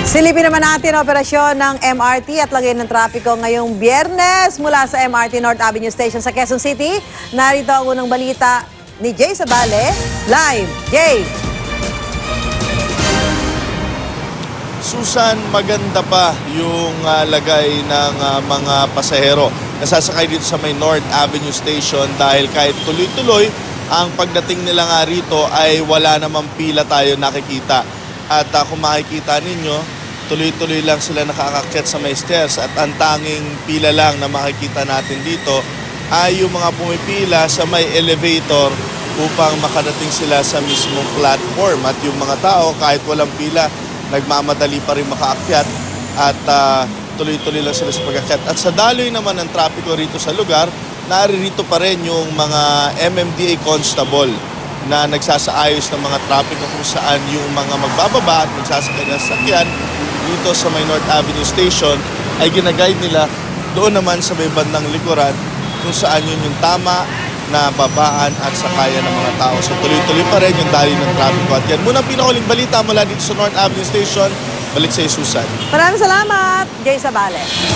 Silipin naman natin ang operasyon ng MRT at lagay ng trapiko ngayong Biyernes mula sa MRT North Avenue Station sa Quezon City. Narito ang unang balita ni Jay Sabale. Live, Jay! Susan, maganda pa yung lagay ng mga pasahero na sasakay dito sa may North Avenue Station dahil kahit tuloy-tuloy ang pagdating nila nga rito ay wala namang pila tayo nakikita. At kung makikita ninyo, tuloy-tuloy lang sila nakakakyat sa may stairs at ang tanging pila lang na makikita natin dito ay yung mga pumipila sa may elevator upang makadating sila sa mismong platform. At yung mga tao kahit walang pila, nagmamadali pa rin makaakyat at tuloy-tuloy lang sila sa pag-akyat. At sa daloy naman ng trapiko rito sa lugar, naririto pa rin yung mga MMDA constable na nagsasaayos ng mga trapiko kung saan yung mga magbababa at magsasakay ng sasakyan dito sa may North Avenue Station ay ginaguide nila doon naman sa may bandang likuran kung saan yun yung tama na babaan at sakayan ng mga tao. So tuloy-tuloy pa rin yung daloy ng trapiko. At yan muna ang pinakahuling balita mula dito sa North Avenue Station. Balik sa Susan. Maraming salamat, Jay Sabale.